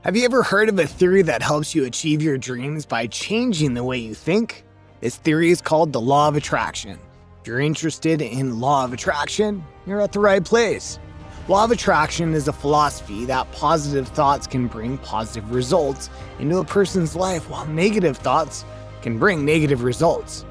Have you ever heard of a theory that helps you achieve your dreams by changing the way you think? This theory is called the law of attraction. If you're interested in law of attraction, you're at the right place. Law of attraction is a philosophy that positive thoughts can bring positive results into a person's life, while negative thoughts can bring negative results.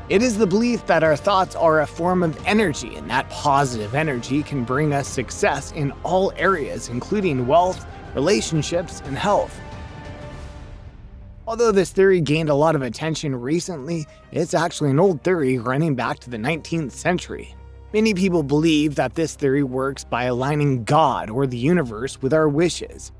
It is the belief that our thoughts are a form of energy, and that positive energy can bring us success in all areas, including wealth, relationships, and health. Although this theory gained a lot of attention recently, it's actually an old theory running back to the 19th century. Many people believe that this theory works by aligning God or the universe with our wishes.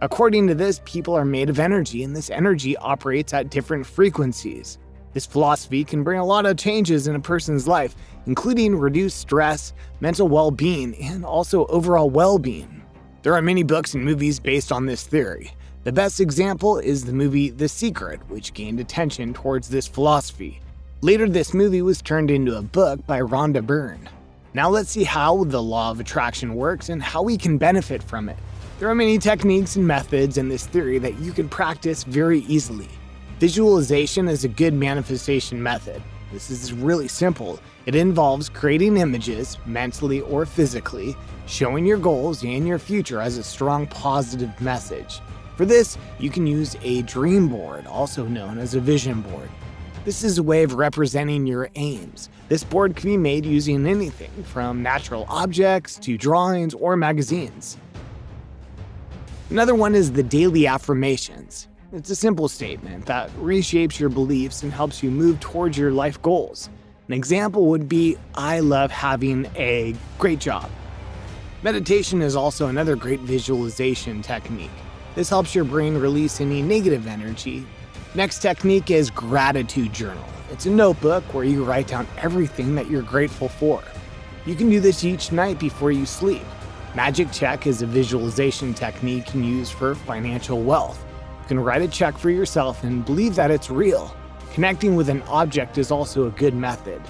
According to this, people are made of energy, and this energy operates at different frequencies. This philosophy can bring a lot of changes in a person's life, including reduced stress, mental well-being, and also overall well-being. There are many books and movies based on this theory. The best example is the movie The Secret, which gained attention towards this philosophy. Later, this movie was turned into a book by Rhonda Byrne. Now let's see how the law of attraction works and how we can benefit from it. There are many techniques and methods in this theory that you can practice very easily. Visualization is a good manifestation method. This is really simple. It involves creating images, mentally or physically, showing your goals and your future as a strong positive message. For this, you can use a dream board, also known as a vision board. This is a way of representing your aims. This board can be made using anything from natural objects to drawings or magazines. Another one is the daily affirmations. It's a simple statement that reshapes your beliefs and helps you move towards your life goals. An example would be, I love having a great job. Meditation is also another great visualization technique. This helps your brain release any negative energy. Next technique is gratitude journal. It's a notebook where you write down everything that you're grateful for. You can do this each night before you sleep. Magic check is a visualization technique you can use for financial wealth. You can write a check for yourself and believe that it's real. Connecting with an object is also a good method.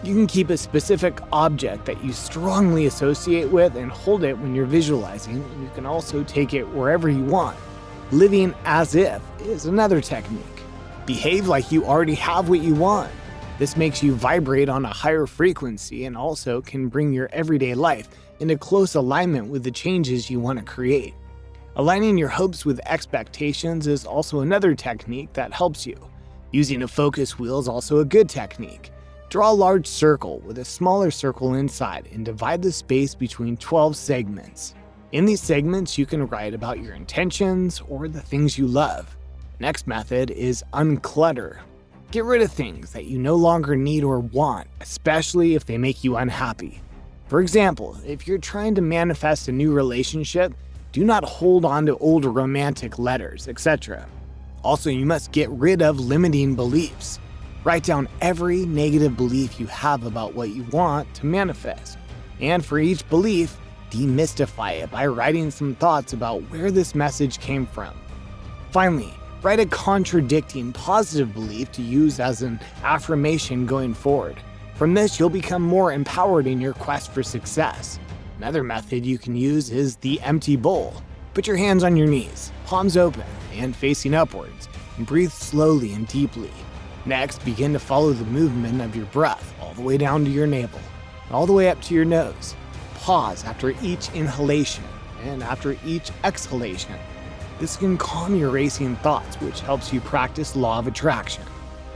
You can keep a specific object that you strongly associate with and hold it when you're visualizing. You can also take it wherever you want. Living as if is another technique. Behave like you already have what you want. This makes you vibrate on a higher frequency and also can bring your everyday life into close alignment with the changes you want to create. Aligning your hopes with expectations is also another technique that helps you. Using a focus wheel is also a good technique. Draw a large circle with a smaller circle inside and divide the space between 12 segments. In these segments, you can write about your intentions or the things you love. Next method is unclutter. Get rid of things that you no longer need or want, especially if they make you unhappy. For example, if you're trying to manifest a new relationship, do not hold on to old romantic letters, etc. Also, you must get rid of limiting beliefs. Write down every negative belief you have about what you want to manifest. And for each belief, demystify it by writing some thoughts about where this message came from. Finally, write a contradicting positive belief to use as an affirmation going forward. From this, you'll become more empowered in your quest for success. Another method you can use is the empty bowl. Put your hands on your knees, palms open and facing upwards, and breathe slowly and deeply. Next, begin to follow the movement of your breath all the way down to your navel, all the way up to your nose. Pause after each inhalation and after each exhalation. This can calm your racing thoughts, which helps you practice law of attraction.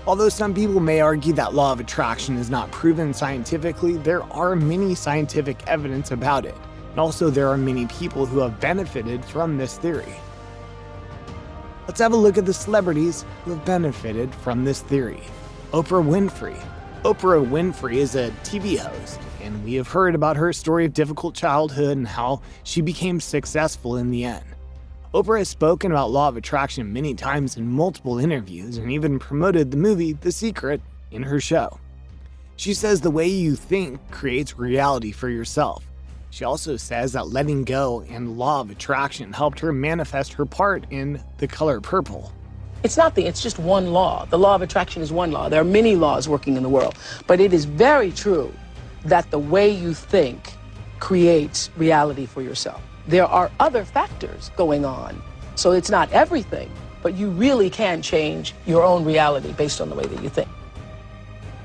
Although some people may argue that law of attraction is not proven scientifically, there are many scientific evidence about it. And also there are many people who have benefited from this theory. Let's have a look at the celebrities who have benefited from this theory. Oprah Winfrey. Oprah Winfrey is a TV host, and we have heard about her story of difficult childhood and how she became successful in the end. Oprah has spoken about law of attraction many times in multiple interviews and even promoted the movie The Secret in her show. She says the way you think creates reality for yourself. She also says that letting go and law of attraction helped her manifest her part in The Color Purple. It's just one law. The law of attraction is one law. There are many laws working in the world, but it is very true that the way you think creates reality for yourself. there are other factors going on. So it's not everything, but you really can change your own reality based on the way that you think.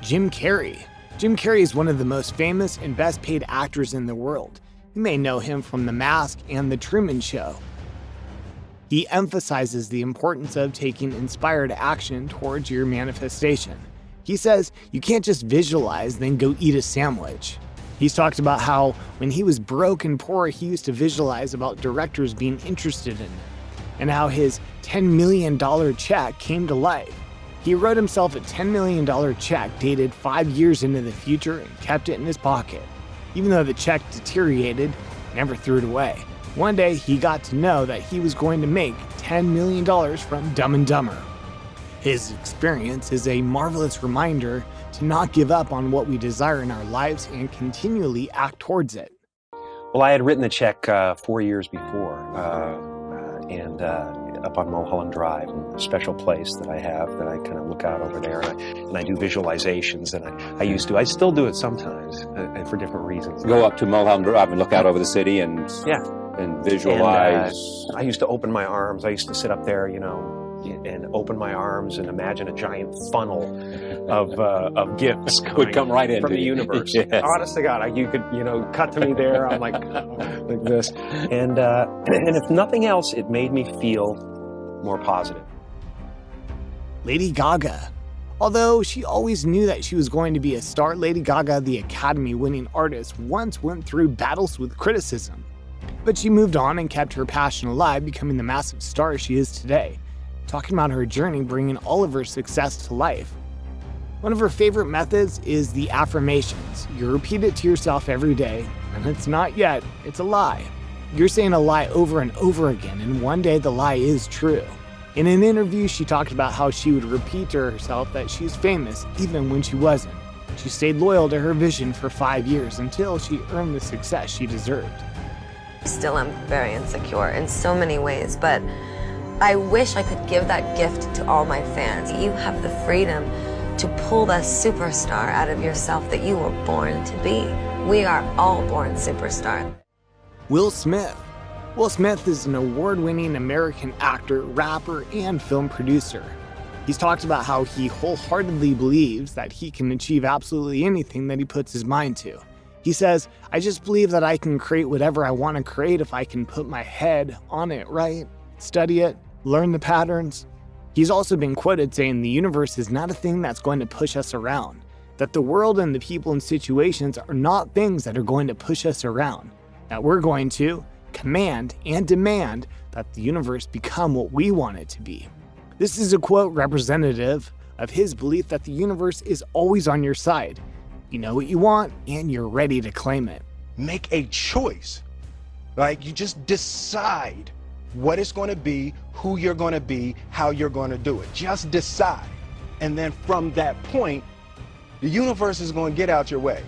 Jim Carrey. Jim Carrey is one of the most famous and best paid actors in the world. You may know him from The Mask and The Truman Show. He emphasizes the importance of taking inspired action towards your manifestation. He says you can't just visualize, then go eat a sandwich. He's talked about how when he was broke and poor, he used to visualize about directors being interested in him, and how his $10 million check came to life. He wrote himself a $10 million check dated 5 years into the future and kept it in his pocket. Even though the check deteriorated, he never threw it away. One day, he got to know that he was going to make $10 million from Dumb and Dumber. His experience is a marvelous reminder to not give up on what we desire in our lives and continually act towards it. Well, I had written the check 4 years before, and up on Mulholland Drive, a special place that I have that I kind of look out over there, and I do visualizations, and I still do it sometimes, for different reasons. Go up to Mulholland Drive and look out over the city and visualize. And, I used to open my arms. I used to sit up there, and open my arms and imagine a giant funnel of gifts would come right into from the you. universe. Yes. Honest to God, you could cut to me there. I'm like this, and if nothing else, it made me feel more positive. Lady Gaga. Although she always knew that she was going to be a star, Lady Gaga, the Academy-winning artist, once went through battles with criticism. But she moved on and kept her passion alive, becoming the massive star she is today, talking about her journey bringing all of her success to life. One of her favorite methods is the affirmations. You repeat it to yourself every day, and it's not yet, it's a lie. You're saying a lie over and over again, and one day the lie is true. In an interview, she talked about how she would repeat to herself that she's famous even when she wasn't. She stayed loyal to her vision for 5 years until she earned the success she deserved. Still am very insecure in so many ways, but I wish I could give that gift to all my fans. You have the freedom to pull the superstar out of yourself that you were born to be. We are all born superstars. Will Smith. Will Smith is an award-winning American actor, rapper, and film producer. He's talked about how he wholeheartedly believes that he can achieve absolutely anything that he puts his mind to. He says, "I just believe that I can create whatever I want to create if I can put my head on it, right? Study it, learn the patterns." He's also been quoted saying the universe is not a thing that's going to push us around, that the world and the people and situations are not things that are going to push us around, that we're going to command and demand that the universe become what we want it to be. This is a quote representative of his belief that the universe is always on your side. You know what you want, and you're ready to claim it. Make a choice. Like, you just decide what it's going to be, who you're going to be, how you're going to do it. Just decide. And then from that point, the universe is going to get out your way.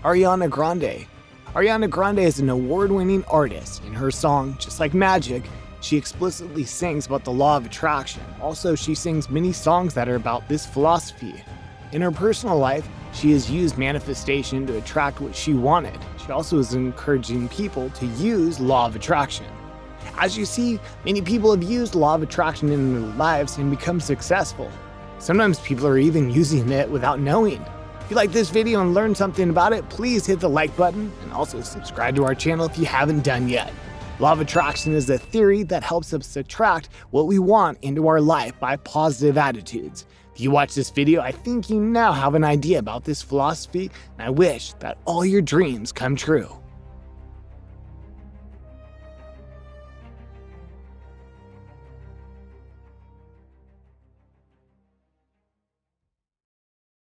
Ariana Grande. Ariana Grande is an award-winning artist. In her song, Just Like Magic, she explicitly sings about the law of attraction. Also, she sings many songs that are about this philosophy. In her personal life, she has used manifestation to attract what she wanted. She also is encouraging people to use law of attraction. As you see, many people have used law of attraction in their lives and become successful. Sometimes people are even using it without knowing. If you like this video and learned something about it, please hit the like button and also subscribe to our channel if you haven't done yet. Law of attraction is a theory that helps us attract what we want into our life by positive attitudes. If you watch this video, I think you now have an idea about this philosophy, and I wish that all your dreams come true.